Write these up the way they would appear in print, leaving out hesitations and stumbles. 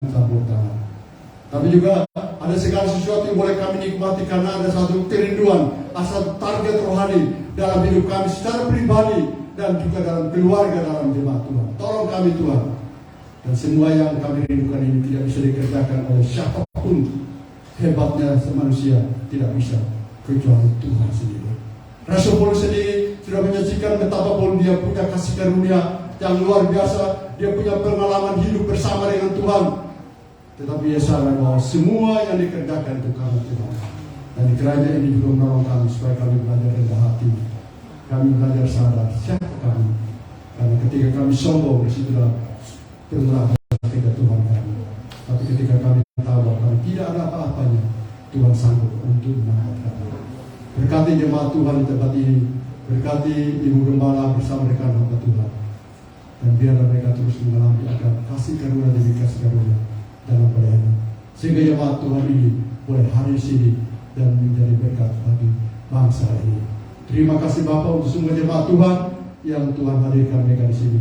campur tangan. Tapi juga ada segala sesuatu yang boleh kami nikmati karena ada satu kerinduan, asal target rohani dalam hidup kami secara pribadi dan juga dalam keluarga, dalam jemaat Tuhan. Tolong kami Tuhan. Dan semua yang kami rindukan ini tidak bisa dikerjakan oleh siapapun. Hebatnya manusia tidak bisa kecuali Tuhan sendiri. Rasul Paulus sendiri sudah menyaksikan betapa pun dia punya kasih karunia yang luar biasa. Dia punya pengalaman hidup bersama dengan Tuhan. Tetapi ia sadar bahwa semua yang dikerjakan itu karena Tuhan. Dan kiranya ini juga menolong kami supaya kami belajar rendah hati. Kami belajar sadar siapa kami. Karena ketika kami sombong, disitulah permulaan ketika Tuhan kami. Tapi ketika kami tahu bahwa kami tidak ada apa-apanya, Tuhan sanggup untuk mengangkat kami. Berkati jemaat Tuhan di tempat ini. Berkati Ibu Gembala bersama rekan hamba Tuhan. Dan biarlah mereka terus mengalami agar kasih karunia demi kasih karunia dalam pelayanan, sehingga jemaat Tuhan ini boleh hadir sini dan menjadi berkat bagi bangsa ini. Terima kasih Bapak untuk semua jemaat Tuhan yang Tuhan hadirkan mereka di sini.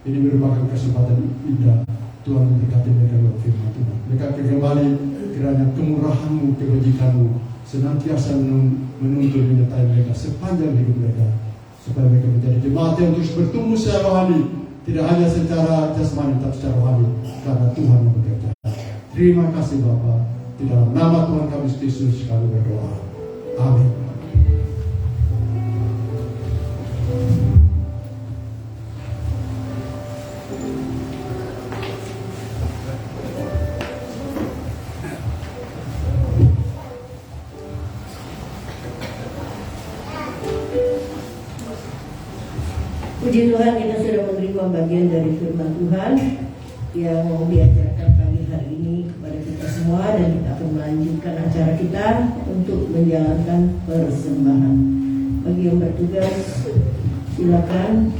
Ini merupakan kesempatan indah Tuhan memberkati mereka lewat firman Tuhan. Mereka kembali kiranya kemurahan-Mu, kebajikan-Mu senantiasa menuntun menyertai mereka sepanjang hidup mereka, supaya mereka menjadi jemaat yang terus bertumbuh secara rohani, tidak hanya secara jasmani tapi secara rohani, karena Tuhan yang bekerja. Terima kasih Bapa. Di dalam nama Tuhan kami Yesus kami berdoa. Amin. Puji Tuhan, kita sudah menerima bagian dari firman Tuhan yang mau diajarkan pagi hari ini kepada kita semua, dan kita akan melanjutkan acara kita untuk menjalankan persembahan. Bagi yang bertugas, silakan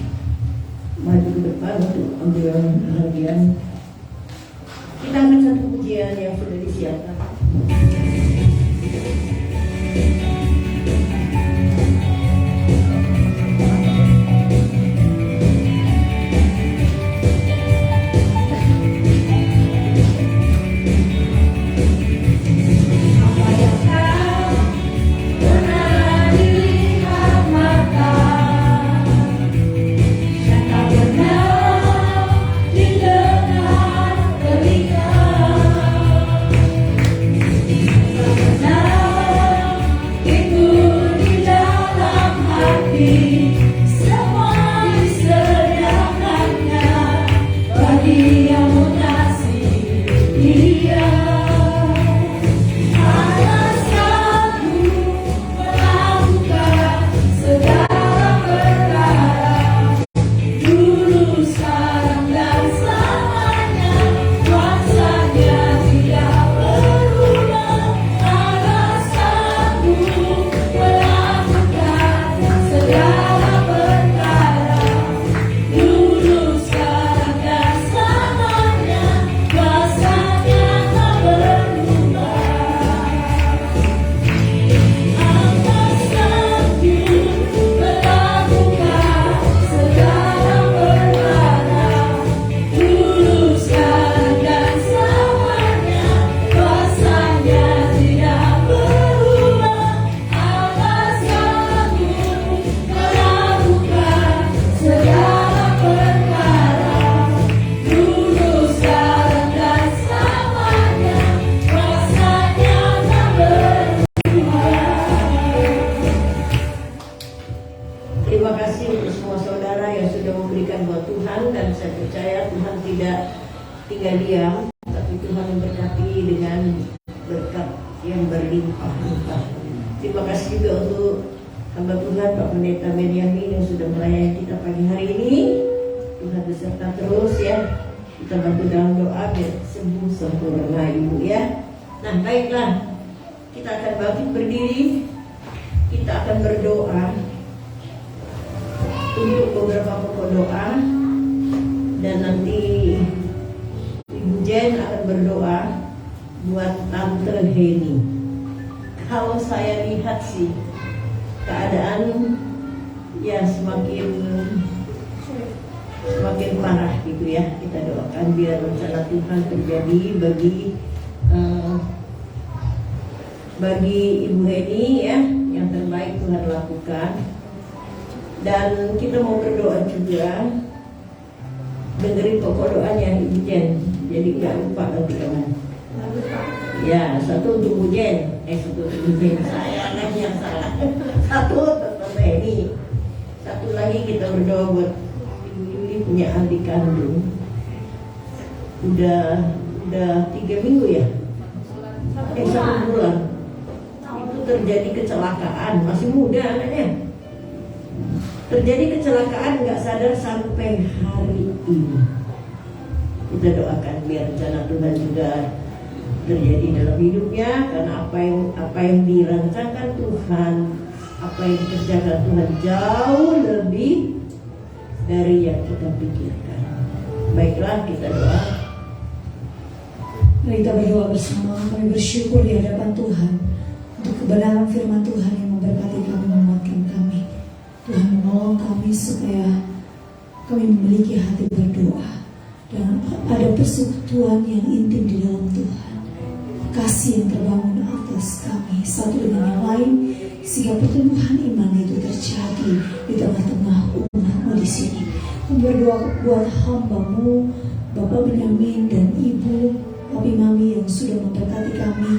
maju ke depan untuk ambil bagian. Kita ambil satu pujian yang sudah disiapkan. semakin parah gitu ya. Kita doakan biar rencana Tuhan terjadi bagi Ibu Heni ya, yang terbaik Tuhan lakukan. Dan kita mau berdoa juga, dengerin pokok doanya Ibu Jen, jadi nggak lupa nanti kawan. Ya, satu untuk Bu Jen, satu untuk Bu Jen, saya lagi yang salah. Satu untuk Heni, satu lagi kita berdoa buat Ibu Yuli punya adik kandung. Udah 3 minggu ya? 1 bulan. Itu terjadi kecelakaan, masih muda anaknya. Terjadi kecelakaan nggak sadar sampai hari ini. Kita doakan biar rencana Tuhan juga terjadi dalam hidupnya, karena apa yang dirancangkan Tuhan, apa yang dikerjakan Tuhan jauh lebih dari yang kita pikirkan. Baiklah, kita doa. Mari kita berdoa bersama. Kami bersyukur di hadapan Tuhan untuk kebenaran firman Tuhan yang memberkati kami, menguatkan kami. Tuhan menolong kami supaya kami memiliki hati berdoa dan ada persekutuan yang intim di dalam Tuhan. Kasih yang terbangun atas kami satu dengan yang lain, sehingga pertumbuhan iman itu terjadi di tengah-tengah umatmu di sini. Kami berdoa buat hamba-Mu, Bapak Benyamin dan Ibu Papi Mami yang sudah memberkati kami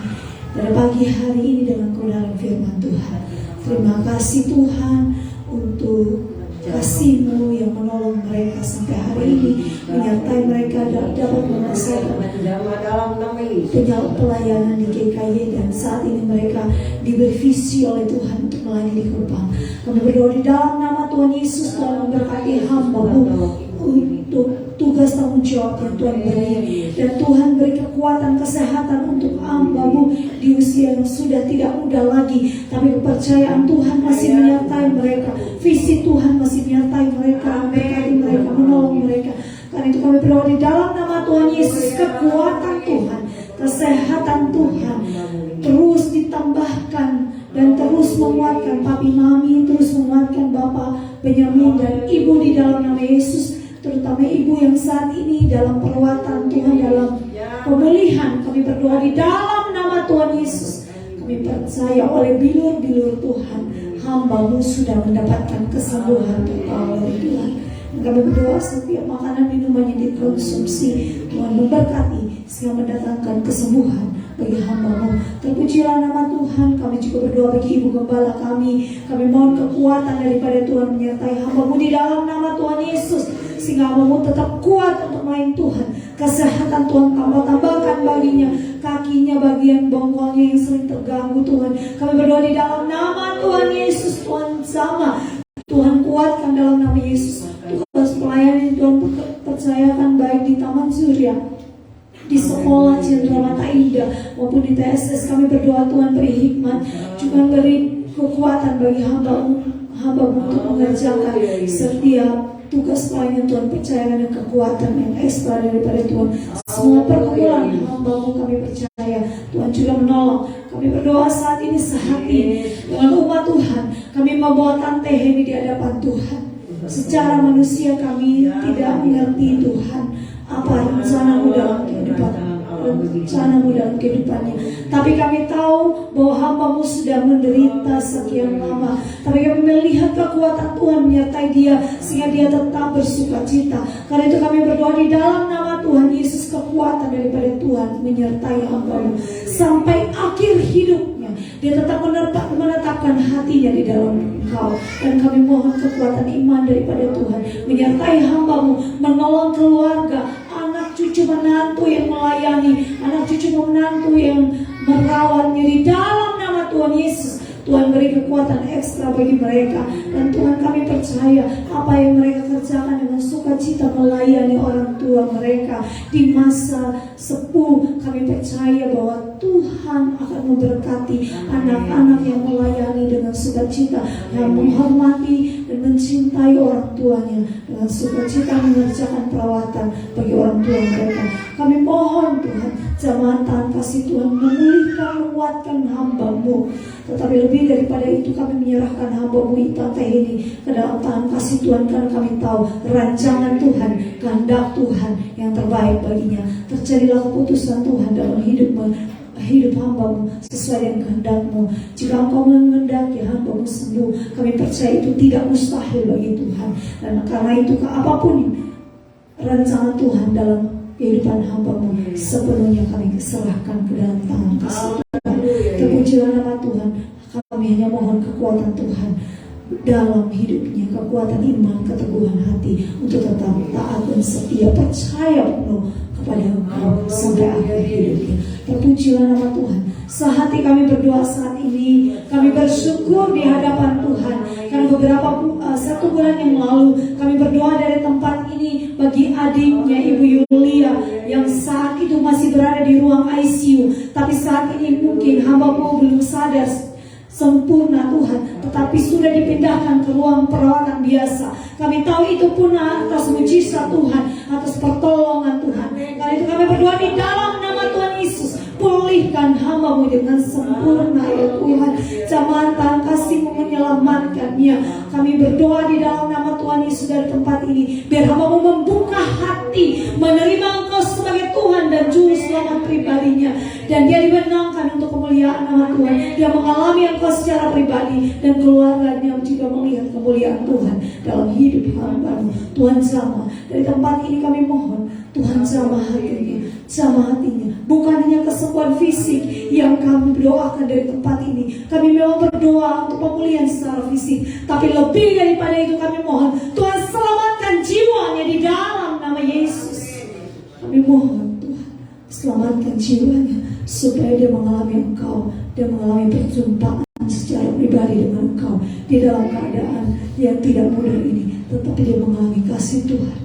pada pagi hari ini dengan kebenaran firman Tuhan. Terima kasih Tuhan untuk kasih-Mu yang menolong mereka sampai hari ini, menyertai mereka dapat menyelesaikan pelayanan di GKY, dan saat ini mereka diberi visi oleh Tuhan untuk melayani di Kupang. Kami berdoa di dalam nama Tuhan Yesus, Tuhan memberkati hamba-Mu untuk tugas tanggung jawab yang Tuhan beri, dan Tuhan beri kekuatan kesehatan untuk hamba-Mu di usia yang sudah tidak muda lagi, tapi kepercayaan Tuhan masih menyertai mereka, visi Tuhan masih menyertai mereka, memberkati mereka, menolong mereka. Karena itu kami berdoa di dalam nama Tuhan Yesus, kekuatan Tuhan, kesehatan Tuhan terus ditambahkan dan terus menguatkan Papi Mami, terus menguatkan Bapak Benyamin dan Ibu di dalam nama Yesus. Terutama ibu yang saat ini dalam perawatan Tuhan, dalam pemulihan, kami berdoa di dalam nama Tuhan Yesus. Kami percaya oleh bilur-bilur Tuhan, hamba-Mu sudah mendapatkan kesembuhan total dari Tuhan. Dan kami berdoa setiap makanan minuman yang dikonsumsi, Tuhan memberkati sehingga mendatangkan kesembuhan bagi hamba-Mu. Terpujilah nama Tuhan. Kami juga berdoa bagi Ibu Gembala kami. Kami mohon kekuatan daripada Tuhan menyertai hamba-Mu di dalam nama Tuhan Yesus, sehingga hamba-Mu tetap kuat untuk melayani Tuhan. Kesehatan Tuhan tambahkan baginya, kakinya bagian bongkongnya yang sering terganggu Tuhan. Kami berdoa di dalam nama Tuhan Yesus. Tuhan sama, Tuhan kuatkan dalam nama Yesus. Tugas pelayanan Tuhan percayakan baik di Taman Surya, di sekolah Cendra Mata Indah maupun di TSS. Kami berdoa Tuhan beri hikmat, juga beri kekuatan bagi hamba-Mu untuk mengerjakan setiap tugas pelayanan. Tuhan percayakan dengan kekuatan yang ekstra daripada Tuhan. Semua pergumulan hamba-Mu kami percaya Tuhan juga menolong. Kami berdoa saat ini sehati dengan umat Tuhan. Kami membawa Tante Heni di hadapan Tuhan. Secara manusia kami tidak mengerti Tuhan apa rencana-Mu dalam kehidupannya. Tapi kami tahu bahwa hamba-Mu sudah menderita sekian lama. Tapi kami melihat kekuatan Tuhan menyertai dia, sehingga dia tetap bersuka cita. Karena itu kami berdoa di dalam nama Tuhan Yesus, kekuatan daripada Tuhan menyertai hamba-Mu sampai akhir hidupnya. Dia tetap menetapkan hatinya di dalam Engkau. Dan kami mohon kekuatan iman daripada Tuhan menyertai hamba-Mu, menolong keluarga, anak cucu menantu yang melayani, anak cucu menantu yang merawatnya di dalam nama Tuhan Yesus. Tuhan beri kekuatan ekstra bagi mereka. Dan Tuhan kami percaya apa yang mereka kerjakan dengan sukacita melayani orang tua mereka di masa sepuh. Kami percaya bahwa Tuhan akan memberkati anak-anak yang melayani dengan sukacita, yang menghormati dan mencintai orang tuanya dengan sukacita mengerjakan perawatan bagi orang tua mereka. Kami mohon Tuhan Jamahan Tuhan kasih Tuhan memulihkan, menguatkan hamba-Mu. Tetapi lebih daripada itu kami menyerahkan hamba-Mu Intan Teh ini ke dalam tangan kasih Tuhan, karena kami tahu rancangan Tuhan, kehendak Tuhan yang terbaik baginya. Terjadilah keputusan Tuhan dalam hidup hamba-Mu sesuai dengan kehendak-Mu. Jika Engkau menghendaki hamba-Mu sembuh, kami percaya itu tidak mustahil bagi Tuhan. Dan karena itu apapun rancangan Tuhan dalam kehidupan hamba-Mu, sepenuhnya kami serahkan ke dalam tangan kasih Tuhan. Terpujilah nama Tuhan. Kami hanya mohon kekuatan Tuhan dalam hidupnya, kekuatan iman, keteguhan hati untuk tetap taat dan setia, percaya penuh kepada Engkau sampai akhir hidupnya. Terpujilah nama Tuhan. Sehati kami berdoa saat ini, kami bersyukur di hadapan Tuhan karena beberapa 1 bulan yang lalu kami berdoa dari tempat ini bagi adiknya Ibu Yulia yang saat itu masih berada di ruang ICU, tapi saat ini mungkin hamba-Mu belum sadar sempurna Tuhan, tetapi sudah dipindahkan ke ruang perawatan biasa. Kami tahu itu pun atas mujizat Tuhan, atas pertolongan Tuhan. Karena itu kami berdoa di dalam nama Tuhan Yesus, pulihkan hamba-Mu dengan sempurna ya Tuhan. Jamahan Tuhan kasih-Mu menyelamatkannya. Kami berdoa di dalam nama Tuhan Yesus dari tempat ini, biar hamba-Mu membuka hati, menerima Engkau sebagai Tuhan dan Juru Selamat pribadinya, dan dia dimenangkan untuk kemuliaan nama Tuhan. Dia mengalami Engkau secara pribadi, dan keluarganya juga melihat kemuliaan Tuhan dalam hidup hamba-Mu. Tuhan jamah dari tempat ini, kami mohon Tuhan jamah hatinya, bukan hanya kesembuhan fisik yang kami doakan dari tempat ini. Kami memang berdoa untuk pemulihan secara fisik, tapi lebih daripada itu kami mohon Tuhan selamatkan jiwanya di dalam nama Yesus. Kami mohon Tuhan selamatkan jiwanya supaya dia mengalami Engkau, dia mengalami perjumpaan secara pribadi dengan Engkau di dalam keadaan yang tidak mudah ini, tetapi dia mengalami kasih Tuhan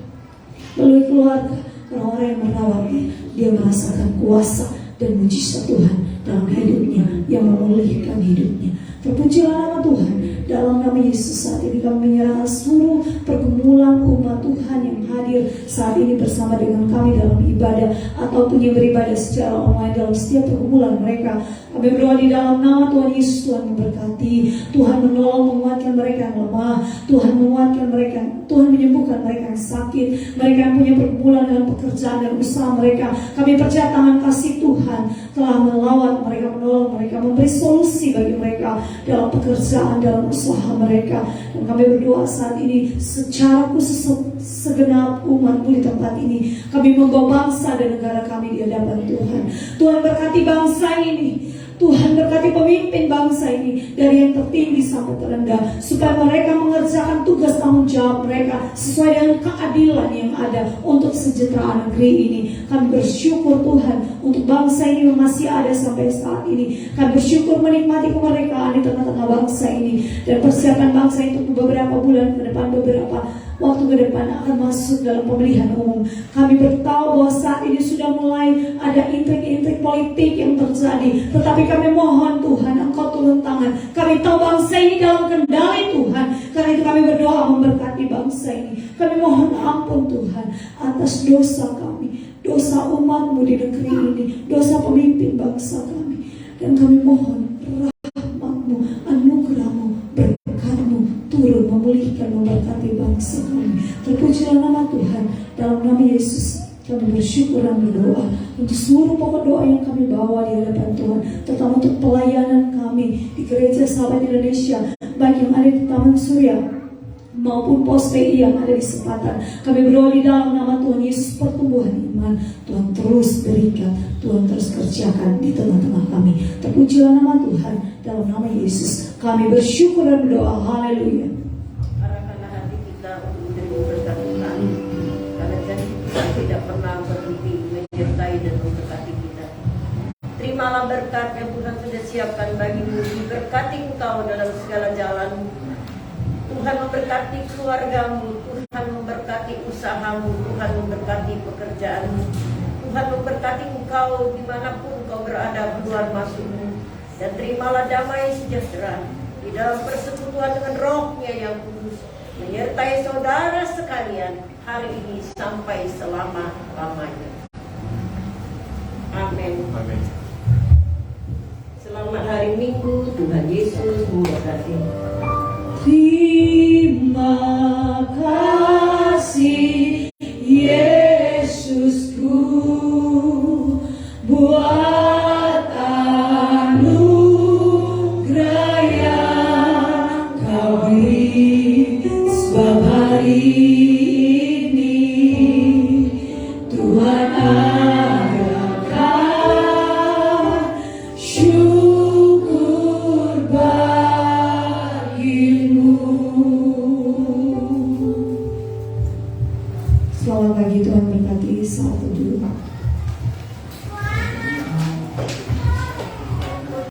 melalui keluarga, orang-orang yang merawatnya. Dia merasakan kuasa dan mujizat Tuhan dalam hidupnya yang memulihkan hidupnya. Terpujilah nama Tuhan. Dalam nama Yesus saat ini kami menyerahkan seluruh pergumulan umat Tuhan yang hadir saat ini bersama dengan kami dalam ibadah ataupun yang beribadah secara online dalam setiap pergumulan mereka. Kami berdoa di dalam nama Tuhan Yesus. Tuhan memberkati, Tuhan menolong, menguatkan mereka yang lemah, Tuhan menguatkan mereka, Tuhan menyembuhkan mereka yang sakit, mereka yang punya pergumulan dalam pekerjaan dan usaha mereka. Kami percaya tangan kasih Tuhan telah melawat mereka, menolong mereka, memberi solusi bagi mereka dalam pekerjaan, dalam usaha mereka. Dan kami berdoa saat ini secara khusus segenap umat-Mu di tempat ini. Kami membawa bangsa dan negara kami di hadapan Tuhan. Tuhan berkati bangsa ini, Tuhan berkati pemimpin bangsa ini dari yang tertinggi sampai terendah, supaya mereka mengerjakan tugas tanggung jawab mereka sesuai dengan keadilan yang ada untuk kesejahteraan negeri ini. Kami bersyukur Tuhan untuk bangsa ini yang masih ada sampai saat ini. Kami bersyukur menikmati kemerdekaan di tengah-tengah bangsa ini, dan persiapan bangsa itu beberapa bulan ke depan, beberapa waktu ke depan akan masuk dalam pemilihan umum. Kami bertahu bahwa saat ini sudah mulai ada intrik-intrik politik yang terjadi, tetapi kami mohon Tuhan Engkau turun tangan. Kami tahu bangsa ini dalam kendali Tuhan, karena itu kami berdoa memberkati bangsa ini. Kami mohon ampun Tuhan atas dosa kami, dosa umat-Mu di negeri ini, dosa pemimpin bangsa kami, dan kami mohon rahmat-Mu, anugerah-Mu, berkat-Mu turun memulihkan, memberkati bangsa kami. Terpujilah nama Tuhan. Dalam nama Yesus kami bersyukur dan berdoa untuk seluruh pokok doa yang kami bawa di hadapan Tuhan, terutama untuk pelayanan kami di Gereja Sahabat Indonesia, baik yang ada di Taman Surya maupun pos PI yang ada di Selatan. Kami berdoa di dalam nama Tuhan Yesus, pertumbuhan iman Tuhan terus berikan, Tuhan terus kerjakan di tengah-tengah kami. Terpujilah nama Tuhan. Dalam nama Yesus kami bersyukur dan berdoa. Haleluya. Arahkanlah hati kita untuk menerima berkat Tuhan, karena janji Tuhan tidak pernah berhenti menyertai dan memberkati kita. Terimalah berkat yang Tuhan sudah siapkan bagimu. Diberkati engkau dalam segala jalanmu. Tuhan memberkati keluargamu, Tuhan memberkati usahamu, Tuhan memberkati pekerjaanmu, Tuhan memberkati engkau dimanapun engkau berada, keluar masukmu. Dan terimalah damai sejahtera di dalam persekutuan dengan Roh-Nya yang kudus, menyertai saudara sekalian hari ini sampai selama-lamanya. Amin. Amin. Amin. Selamat hari Minggu, Tuhan Yesus memberkati. Terima kasih Yesusku buat anugerah yang Kau beri, sebab hari ini Tuhan adakan syukur bagimu. Selamat pagi, Tuhan berkati. Satu dulu.